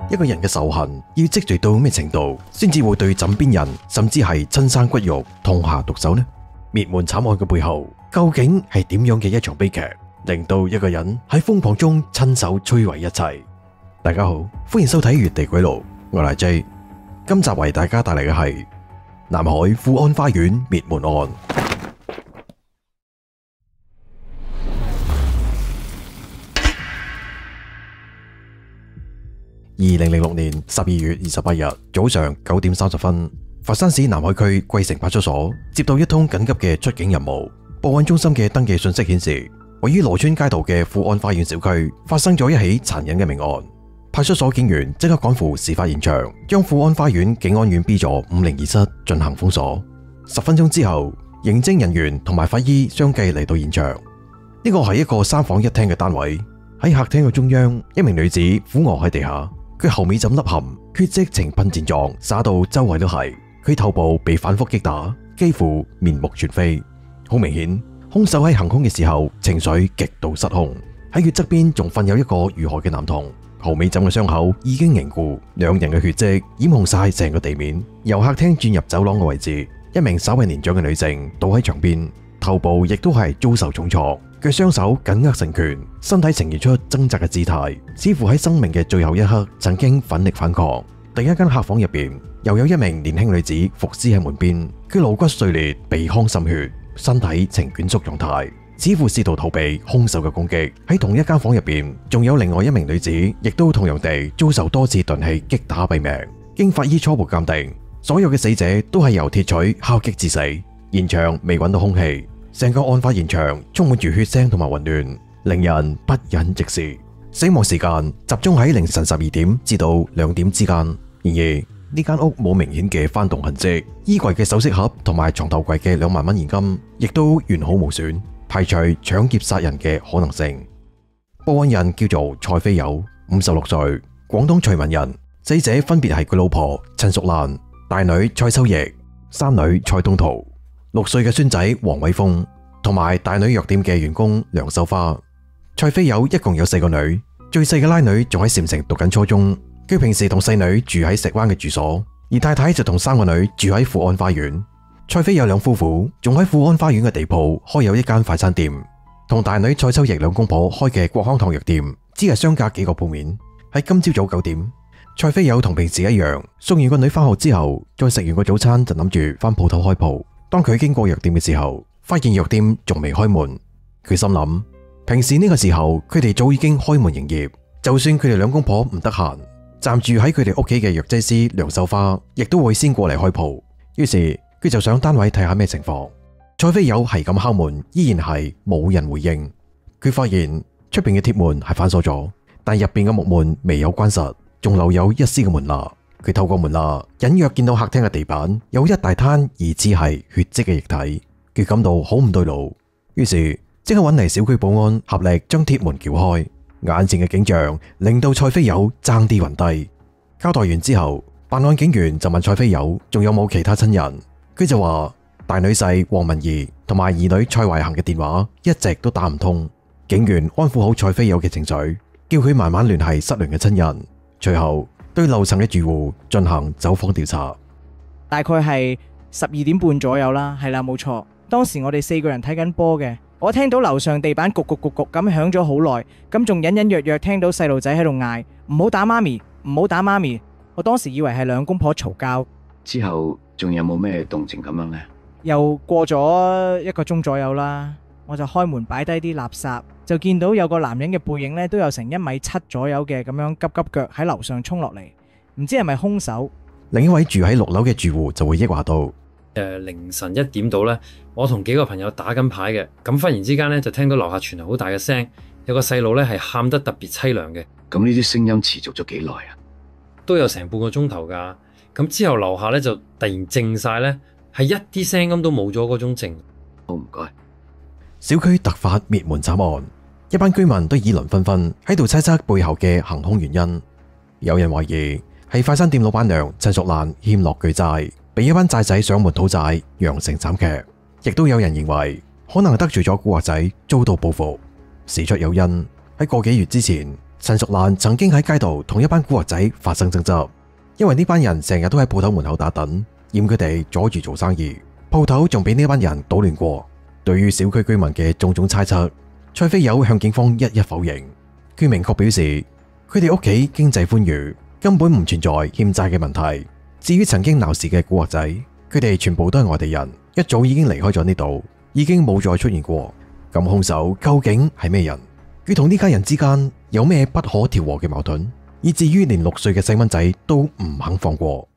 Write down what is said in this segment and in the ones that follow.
一個人嘅仇恨要積聚到咩程度，先至會對枕邊人甚至係親生骨肉痛下毒手呢？滅門慘案嘅背後究竟係點樣嘅一場悲劇，令到一個人喺瘋狂中親手摧毀一切？大家好，歡迎收睇《越地鬼路》，我係 J。今集為大家帶嚟嘅係南海富安花園滅門案。2006年12月28日早上9點30分，佛山市南海區桂城派出所接到一通緊急嘅出警任務。報案中心嘅登記信息顯示，位於羅村街道嘅富安花園小區發生咗一起殘忍嘅命案。派出所警員即刻趕赴事發現場，將富安花園警安院 B 座502室進行封鎖。10分鐘之後，刑偵人員同埋法醫相繼嚟到現場。呢個係一個3房1廳嘅單位。喺客廳嘅中央，一名女子俯臥喺地下，佢後尾枕凹陷，血跡呈噴濺狀灑到周圍都係。佢頭部被反覆擊打，幾乎面目全非。好明顯，兇手喺行兇嘅時候情緒極度失控。喺佢側邊仲瞓有一個遇害嘅男童。後尾枕嘅傷口已經凝固，兩人嘅血跡染紅晒成個地面。由客廳轉入走廊嘅位置，一名稍為年長嘅女性倒喺牆邊，頭部亦都係遭受重創，佢雙手緊握成拳，身體呈現出掙扎嘅姿態，似乎喺生命嘅最後一刻曾經奮力反抗。另一間客房入邊又有一名年輕女子伏屍喺門邊，佢腦骨碎裂，鼻腔滲血，身體呈蜷縮狀態，似乎試圖逃避兇手嘅攻擊。喺同一間房入邊，仲有另外一名女子，亦都同樣地遭受多次鈍器擊打斃命。經法醫初步鑑定，所有嘅死者都係由鐵錘敲擊致死。現場未揾到兇器，成個案發現場充滿住血腥同埋混亂，令人不忍直視。死亡時間集中喺凌晨12點至到2點之間。然而呢間屋冇明顯嘅翻動痕跡，衣櫃嘅首飾盒同埋床頭櫃嘅2萬蚊現金亦都完好無損，排除搶劫殺人嘅可能性。報案人叫做蔡飛友，56歲，廣東徐聞人。死者分別係佢老婆陳淑蘭、大女蔡秋奕、三女蔡東圖、6歲嘅孫仔黃偉峰，同埋大女藥店嘅員工梁秀花。蔡飛友一共有4個女，最細嘅拉女仲喺禪城讀緊初中。佢平時同細女住喺石灣嘅住所，而太太就同3個女住喺富安花園。蔡飛友兩夫婦仲喺富安花園嘅地鋪開有一間快餐店，同大女蔡秋奕兩公婆開嘅國康堂藥店只係相隔幾個鋪面。喺今朝早9點，蔡飛友同平時一樣送完個女返學之後，再食完個早餐就諗住返鋪頭開鋪。當佢經過藥店嘅時候，發現藥店仲未開門。佢心諗，平時呢個時候佢哋早已經開門營業，就算佢哋兩公婆唔得閒，暫住喺佢哋屋企嘅藥劑師梁秀花亦都會先過嚟開鋪。於是佢就上單位睇下咩情況。蔡飛友係咁敲門，依然係冇人回應。佢發現出邊嘅鐵門係反鎖咗，但入邊嘅木門未有關實，仲留有一絲嘅門罅。佢透過門罅隱約見到客廳嘅地板有一大灘疑似係血跡嘅液體，佢感到好唔對路，於是即刻揾嚟小區保安合力將鐵門撬開。眼前嘅景象令到蔡飛友爭啲暈低。交代完之後，辦案警員就問蔡飛友仲有冇其他親人，佢就話大女婿黃文儀同埋二女蔡懷恒嘅電話一直都打唔通。警員安撫好蔡飛友嘅情緒，叫佢慢慢聯繫失聯嘅親人，隨後對樓層嘅住戶進行走訪調查。大概係12點半左右啦，係啦，冇錯。當時我哋4個人睇緊波嘅，我聽到樓上地板焗焗焗焗咁響咗好耐，咁仲隱隱約約聽到細路仔喺度嗌唔好打媽咪，唔好打媽咪。我當時以為係兩公婆嘈交。之後仲有冇咩動靜咁樣呢？又過咗1個鐘左右啦，我就開門擺低啲垃圾，就見到有個男人嘅背影呢，都有成1.7米左右嘅咁樣急急腳喺樓上衝落嚟，唔知係咪兇手。另一位住喺6樓嘅住戶就會憶話到，凌晨1點到呢，我同幾個朋友打緊牌嘅，咁忽然之間呢，就聽到樓下傳嚟好大嘅聲，有個細路呢係喊得特別淒涼嘅。咁呢啲聲音持續咗幾耐啊？都有成半個鐘頭㗎。咁之後樓下呢就突然靜晒呢，係一啲聲音都冇咗嗰種靜。好，唔該。小區突發滅門慘案，一班居民都議論紛紛，喺度猜測背後嘅行兇原因。有人懷疑係快餐店老闆娘陳淑蘭欠落巨債，被一班債仔上門討債，釀成慘劇。亦都有人認為可能得罪咗古惑仔，遭到報復。事出有因，喺個幾月之前，陳淑蘭曾經喺街度同一班古惑仔發生爭執，因為呢班人成日都喺鋪頭門口打躉，嫌佢哋阻住做生意。鋪頭仲俾呢班人搗亂過。對於小區居民嘅種種猜測，蔡飛友向警方一一否認。佢明確表示，佢哋屋企經濟寬裕，根本唔存在欠債嘅問題。至於曾經鬧事嘅古惑仔，佢哋全部都係外地人，一早已經離開咗呢度，已經冇再出現過。咁兇手究竟係咩人？佢同呢家人之間有咩不可調和嘅矛盾，以至於連6歲嘅細蚊仔都唔肯放過。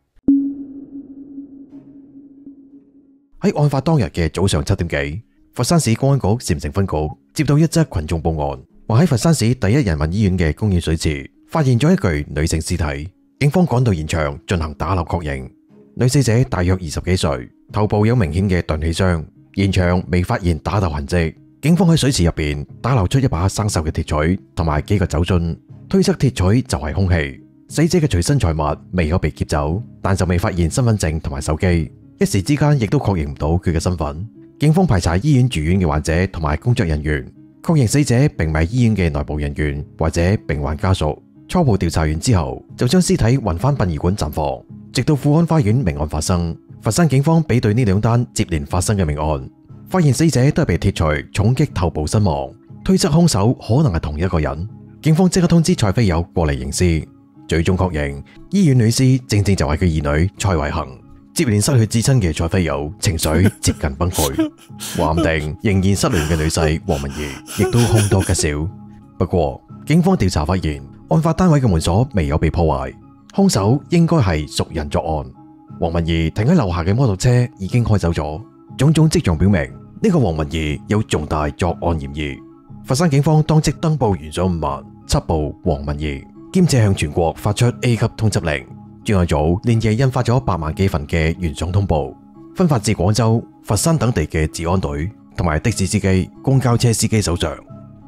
喺案發當日嘅早上7點幾，佛山市公安局禪城分局接到一則群眾報案，話喺佛山市第一人民醫院嘅公園水池發現咗一具女性屍體。警方趕到現場進行打撈確認，女死者大約20幾歲，頭部有明顯嘅鈍器傷，現場未發現打鬥痕跡。警方喺水池入邊打撈出一把生鏽嘅鐵錘同埋幾個酒樽，推測鐵錘就係兇器。死者嘅隨身財物未有被劫走，但就未發現身份證同埋手機，一時之間亦都確認唔到佢嘅身份。警方排查醫院住院嘅患者同埋工作人員，確認死者並唔係醫院嘅內部人員或者病患家屬。初步調查完之後，就將屍體運返殯儀館暫放，直到富安花園命案發生。佛山警方比對呢2單接連發生嘅命案，發現死者都係被鐵錘重擊頭部身亡，推測兇手可能係同一個人。警方即刻通知蔡飛友過嚟認屍，最終確認醫院女屍正正就係佢二女蔡維恒。接連失去至親嘅蔡飛友情緒接近崩潰，話唔定仍然失聯嘅女婿黃文儀亦都凶多吉少。不過警方調查發現，案發單位嘅門鎖未有被破壞，兇手應該係熟人作案。黃文儀停喺樓下嘅摩托車已經開走咗，種種跡象表明呢個黃文儀有重大作案嫌疑。佛山警方當即登報懸賞5萬，緝捕黃文儀，兼且向全國發出 A 級通緝令。專案組連夜印發咗8萬幾份嘅懸賞通報，分發至廣州、佛山等地嘅治安隊同埋的士司機、公交車司機手上。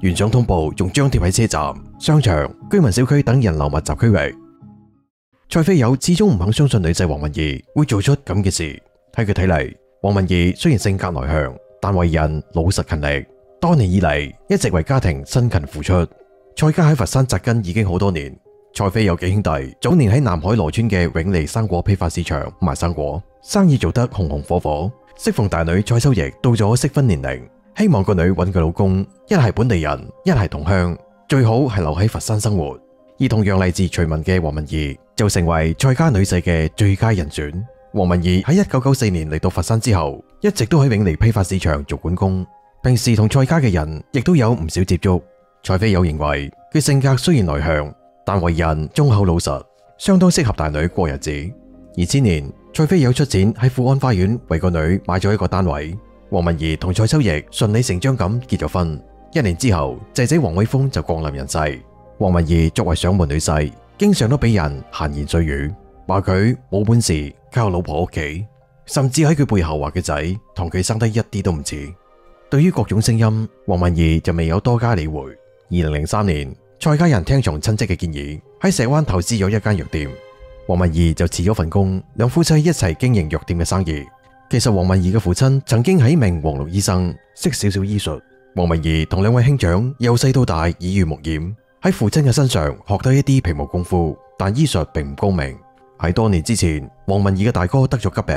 懸賞通報仲張貼喺車站、商場、居民小區等人流密集區域。蔡飛友始終唔肯相信女婿黃文儀會做出咁嘅事。喺佢睇嚟，黃文儀雖然性格內向，但為人老實勤力，多年以嚟一直為家庭辛勤付出。蔡家喺佛山紮根已經好多年。蔡飛友幾兄弟早年喺南海羅村嘅永利生果批發市場賣生果，生意做得紅紅火火。適逢大女蔡秋奕到咗適婚年齡，希望個女揾個老公，一係本地人，一係同鄉，最好係留喺佛山生活。而同樣嚟自徐聞嘅黃文儀就成為蔡家女婿嘅最佳人選。黃文儀喺1994年嚟到佛山之後，一直都喺永利批發市場做管工，平時同蔡家嘅人亦都有唔少接觸。蔡飛友認為佢性格雖然內向，但為人忠厚老實，相當適合大女過日子。2000年，蔡飛友出錢喺富安花園為個女買咗一個單位，黃文儀同蔡秋奕順理成章咁結咗婚。1年之後，仔仔黃偉峰就降臨人世。黃文儀作為上門女婿，經常都俾人閒言碎語，話佢冇本事，靠老婆屋企，甚至喺佢背後話佢仔同佢生得一啲都唔似。對於各種聲音，黃文儀就未有多加理會。2003年，蔡家人聽從親戚嘅建議，喺石灣投資咗一間藥店。黃文儀就辭咗份工，兩夫妻一齊經營藥店嘅生意。其實黃文儀嘅父親曾經係一名黃綠醫生，識少少醫術。黃文儀同2位兄長由細到大耳濡目染，喺父親嘅身上學到一啲皮毛功夫，但醫術並唔高明。喺多年之前，黃文儀嘅大哥得咗急病，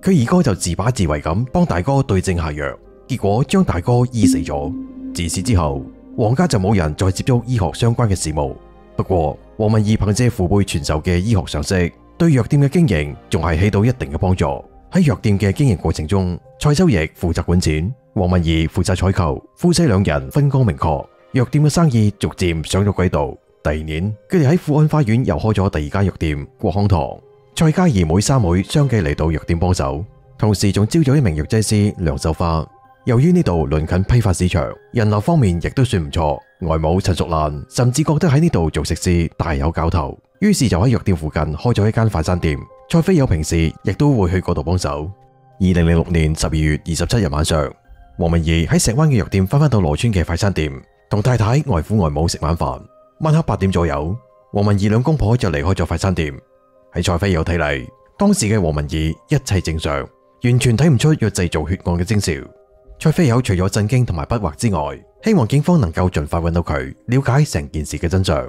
佢二哥就自把自為咁幫大哥對症下藥，結果將大哥醫死咗。自此之後，黃家就冇人再接觸醫學相關嘅事務。不過，黃文儀憑借父輩傳授嘅醫學常識，對藥店嘅經營仲係起到一定嘅幫助。喺藥店嘅經營過程中，蔡秋奕負責管錢，黃文儀負責採購，夫妻2人分工明確，藥店嘅生意逐漸上咗軌道。第2年，佢哋喺富安花園又開咗第2間藥店國康堂。蔡家兒妹3妹相繼嚟到藥店幫手，同時仲招咗一名藥劑師梁秀花。由於呢度鄰近批發市場，人流方面亦都算唔錯，外母陳淑蘭甚至覺得喺呢度做食肆大有搞頭，於是就喺藥店附近開咗一間快餐店。蔡飛友平時亦都會去嗰度幫手。2006年12月27日晚上，黃文儀喺石灣嘅藥店翻到羅村嘅快餐店，同太太、外父外母食晚飯。晚黑8點左右，黃文儀兩公婆就離開咗快餐店。喺蔡飛友睇嚟，當時嘅黃文儀一切正常，完全睇唔出要製造血案嘅徵兆。蔡飛友除咗震驚同埋不惑之外，希望警方能夠盡快揾到佢，了解成件事嘅真相。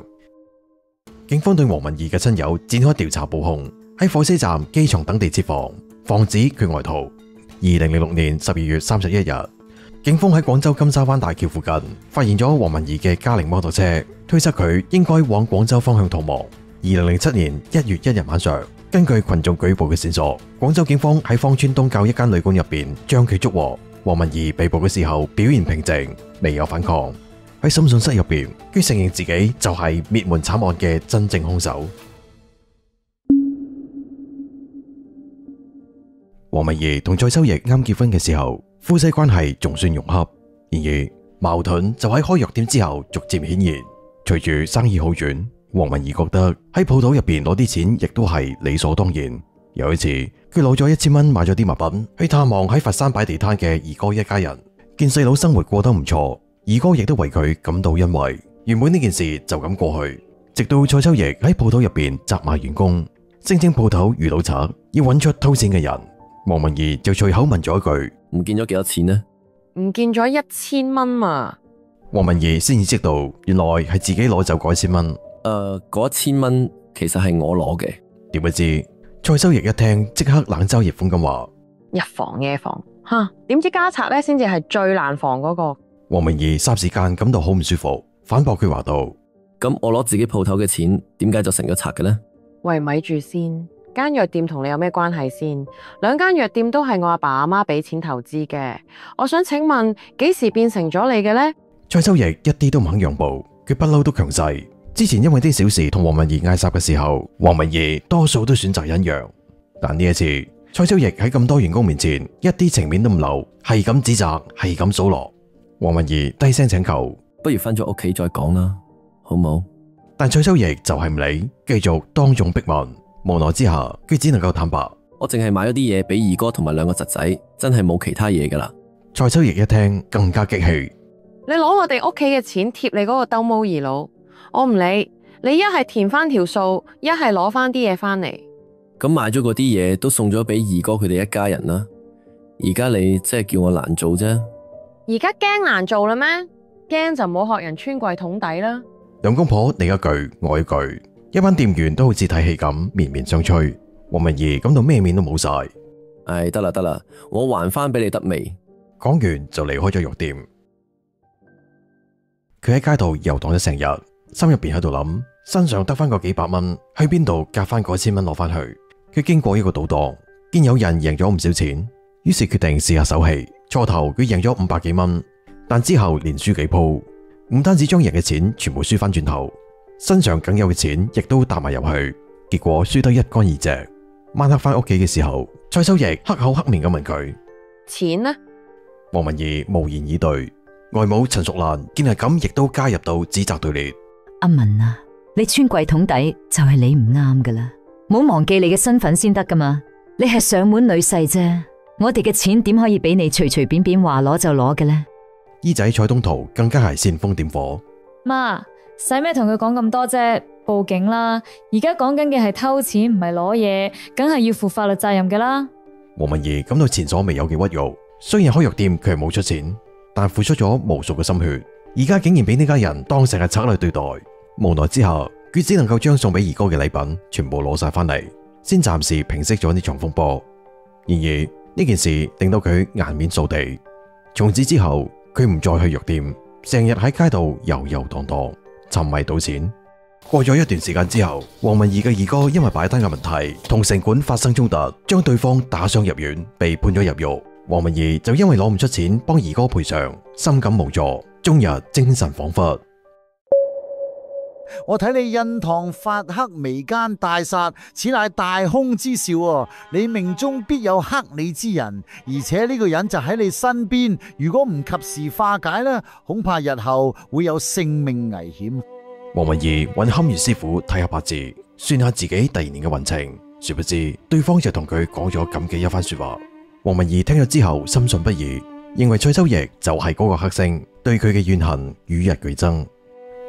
警方對黃文儀嘅親友展開調查布控，喺火車站、機場等地設防，防止佢外逃。2006年12月31日，警方喺廣州金沙灣大橋附近發現咗黃文儀嘅嘉陵摩托車，推測佢應該往廣州方向逃亡。2007年1月1日晚上，根據群眾舉報嘅線索，廣州警方喺芳村東郊一間旅館入邊將佢捉獲。黃文儀被捕嘅時候表現平靜，未有反抗。喺審訊室入邊，佢承認自己就係滅門慘案嘅真正兇手。黃文儀同蔡秋奕啱結婚嘅時候，夫妻關係仲算融洽。然而矛盾就喺開藥店之後逐漸顯現。隨住生意好轉，黃文儀覺得喺鋪頭入邊攞啲錢亦都係理所當然。有一次，佢攞咗1000蚊買咗啲物品去探望喺佛山擺地攤嘅二哥一家人，見細佬生活過得唔錯，二哥亦都為佢感到欣慰。原本呢件事就咁過去，直到蔡秋奕喺鋪頭入邊責罵員工，聲稱鋪頭遇到賊，要揾出偷錢嘅人。黃文儀就隨口問咗一句：唔見咗幾多錢呢？唔見咗1000蚊嘛。黃文儀先至知道，原來係自己攞走嗰1000蚊。嗰1000蚊其實係我攞嘅。點不知蔡秋奕一聽，即刻冷嘲熱諷咁話：日防夜防，點知家賊咧先至係最難防嗰個。黃文儀霎時間感到好唔舒服，反駁佢話道：咁我攞自己鋪頭嘅錢，點解就成咗賊嘅呢？喂，咪住先，間藥店同你有咩關係先？兩間藥店都係我阿爸阿媽俾錢投資嘅。我想請問，幾時變成咗你嘅呢？蔡秋奕一啲都唔肯讓步，佢不嬲都強勢。之前因為啲小事同黃文儀嗌霎嘅時候，黃文儀多數都選擇忍讓。但呢一次，蔡秋奕喺咁多員工面前，一啲情面都唔留，係咁指責，係咁數落。黃文儀低聲請求：不如返咗屋企再講啦，好冇？但蔡秋奕就係唔理，繼續當眾逼問。無奈之下，佢只能夠坦白：我淨係買咗啲嘢俾二哥同埋2個侄仔，真係冇其他嘢噶啦。蔡秋奕一聽更加激氣：你攞我哋屋企嘅錢貼你嗰個兜踎二佬，我唔理，你一係填翻條數，一係攞翻啲嘢翻嚟。咁買咗嗰啲嘢都送咗俾二哥佢哋一家人啦。而家你即係叫我難做啫。而家驚難做啦咩？驚就唔好學人穿櫃桶底啦。兩公婆你一句我一句，一班店員都好似睇戲咁綿綿相催。黃文儀感到咩面都冇晒。唉，得啦，我還翻俾你得未？講完就離開咗藥店。佢喺街度遊蕩咗成日，心入邊喺度諗，身上得翻個幾百蚊，去邊度夾翻嗰1000蚊攞翻去？佢經過一個賭檔，見有人贏咗唔少錢，於是決定試下手氣。初頭佢贏咗500幾蚊，但之後連輸幾鋪，唔單止將贏嘅錢全部輸翻轉頭，身上僅有嘅錢亦都搭埋入去，結果輸得一乾二淨。晚黑翻屋企嘅時候，蔡秋奕黑口黑面咁問佢：錢呢？黃文儀無言以對。外母陳淑蘭見係咁，亦都加入到指責隊列。阿文啊，你穿櫃桶底就係你唔啱噶啦，冇忘記你嘅身份先得噶嘛。你係上門女婿啫，我哋嘅錢點可以俾你隨隨便便話攞就攞嘅呢？姨仔蔡東圖更加係煽風點火。媽，使咩同佢講咁多啫？報警啦！而家講緊嘅係偷錢，唔係攞嘢，梗係要負法律責任噶啦。黃文儀感到前所未有嘅屈辱，雖然開藥店佢係冇出錢，但付出咗無數嘅心血，而家竟然俾呢家人當成係賊嚟對待。無奈之下，佢只能夠將送俾二哥嘅禮品全部攞晒翻嚟，先暫時平息咗呢場風波。然而呢件事令到佢顏面掃地，從此之後佢唔再去藥店，成日喺街度遊遊蕩蕩，沉迷賭錢。過咗一段時間之後，黃文儀嘅二哥因為擺單嘅問題同城管發生衝突，將對方打傷入院，被判咗入獄。黃文儀就因為攞唔出錢幫二哥賠償，深感無助，終日精神恍惚。我睇你印堂發黑，眉間大煞，此乃大凶之兆喎！你命中必有克你之人，而且呢個人就喺你身邊，如果唔及時化解呢，恐怕日後會有性命危險。黃文儀揾堪輿師傅睇下八字，算下自己第2年嘅運程，殊不知對方就同佢講咗咁嘅一番說話。黃文儀聽咗之後深信不疑，認為蔡秋奕就係嗰個黑星，對佢嘅怨恨與日俱增。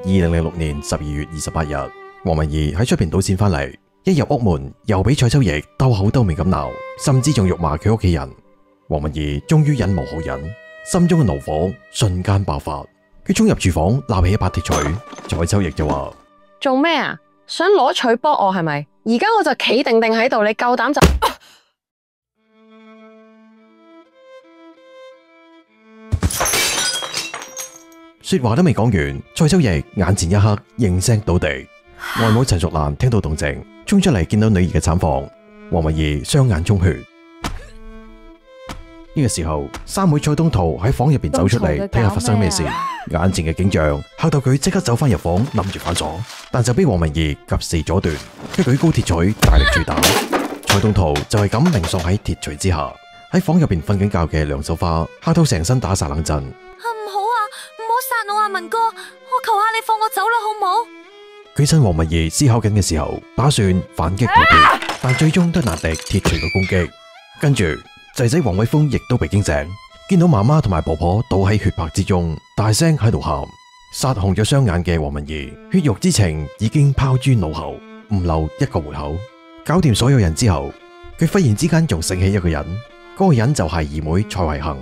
2006年12月28日，黃文儀喺出邊賭錢翻嚟，一入屋門又俾蔡秋奕兜口兜面咁鬧，甚至仲辱罵佢屋企人。黃文儀終於忍無可忍，心中嘅怒火瞬間爆發。佢衝入廚房，鬧起一把鐵錘。蔡秋奕就話：做咩啊？想攞取搏我係咪？而家我就企定定喺度，你夠膽就說話都未講完，蔡秋奕眼前一黑，應聲倒地。外母陳淑蘭聽到動靜，衝出嚟見到女兒嘅慘況，黃文儀雙眼充血。呢個時候，三妹蔡東圖喺房入邊走出嚟睇下發生咩事，眼前嘅景象嚇到佢即刻走翻入房，諗住反鎖，但就俾黃文儀及時阻斷。佢舉高鐵錘，大力錘打蔡東圖，就係咁命喪喺鐵錘之下。喺房入邊瞓緊覺嘅梁秀花嚇到成身打晒冷震。唔好啊，唔好殺我啊，文哥，我求下你放我走啦，好唔好？佢趁黃文儀思考緊嘅時候，打算反擊破鐵，但最終都難敵鐵錘嘅攻擊。跟住仔仔黃偉峰亦都被驚醒，見到媽媽同埋婆婆倒喺血泊之中，大聲喺度喊。殺紅咗雙眼嘅黃文儀，血肉之情已經拋諸腦後，唔留一個活口。搞掂所有人之後，佢忽然之間仲醒起一個人，嗰個人就係二妹蔡慧杏。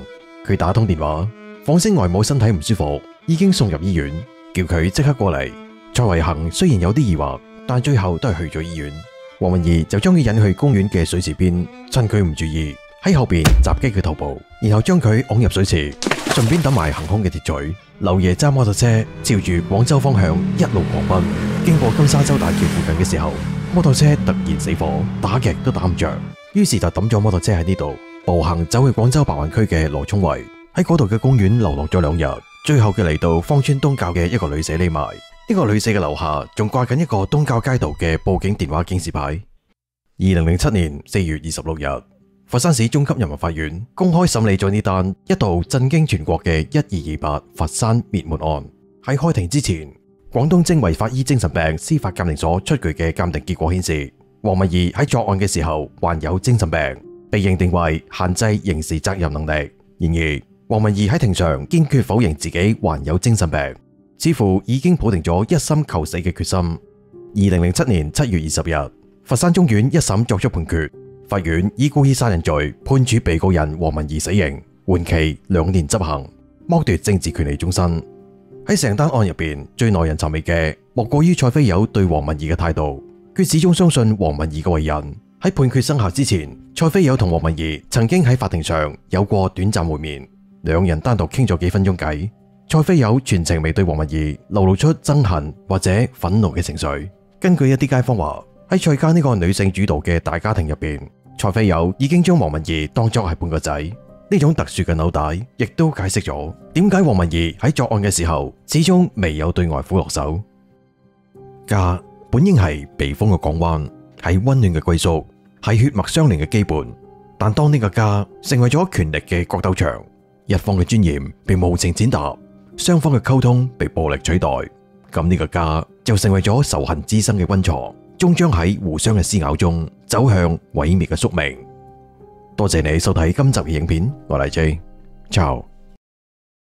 佢打通電話，訪聲外母身體唔舒服，已經送入醫院，叫佢即刻過嚟。蔡慧杏雖然有啲疑惑，但最後都係去咗醫院。黃文儀就將佢引去公園嘅水池邊，趁佢唔注意喺後邊襲擊佢頭部，然後將佢拱入水池，順便抌埋行兇嘅鐵錘。劉爺揸摩托車朝住廣州方向一路狂奔，經過金沙洲大橋附近嘅時候，摩托車突然死火，打極都打唔着，於是就抌咗摩托車喺呢度，步行走去廣州白雲區嘅羅涌圍，喺嗰度嘅公園流落咗2日，最後嘅嚟到芳村東滘嘅一個旅社匿埋。呢個旅社嘅樓下仲掛緊一個東滘街道嘅報警電話警示牌。2007年4月26日，佛山市中級人民法院公開審理咗呢單一度震驚全國嘅1228佛山滅門案。喺開庭之前，廣東精衛法醫精神病司法鑑定所出具嘅鑑定結果顯示，黃文儀喺作案嘅時候患有精神病，被認定為限制刑事責任能力。然而，黃文儀喺庭上堅決否認自己患有精神病，似乎已經抱定咗一心求死嘅決心。2007年7月20日，佛山中院一審作出判決，法院以故意殺人罪判處被告人黃文儀死刑，緩期2年執行，剝奪政治權利終身。喺成單案入邊，最耐人尋味嘅莫過於蔡飛友對黃文儀嘅態度。佢始終相信黃文儀嘅為人。喺判決生效之前，蔡飛友同黃文儀曾經喺法庭上有過短暫會面，兩人單獨傾咗幾分鐘偈。蔡飛友全程未對黃文儀流露出憎恨或者憤怒嘅情緒。根據一啲街坊話，喺蔡家呢個女性主導嘅大家庭入邊，蔡飛友已經將黃文儀當作係半個仔。呢種特殊嘅紐帶，亦都解釋咗點解黃文儀喺作案嘅時候始終未有對外父落手。家本應係避風嘅港灣，係溫暖嘅歸宿，係血脈相連嘅基本。但當呢個家成為咗權力嘅角鬥場，一方嘅尊嚴被無情踐踏，雙方嘅溝通被暴力取代，咁呢個家就成為咗仇恨滋生嘅溫床，終將喺互相嘅撕咬中走向毀滅嘅宿命。多謝你收睇今集嘅影片，我係 J，ciao。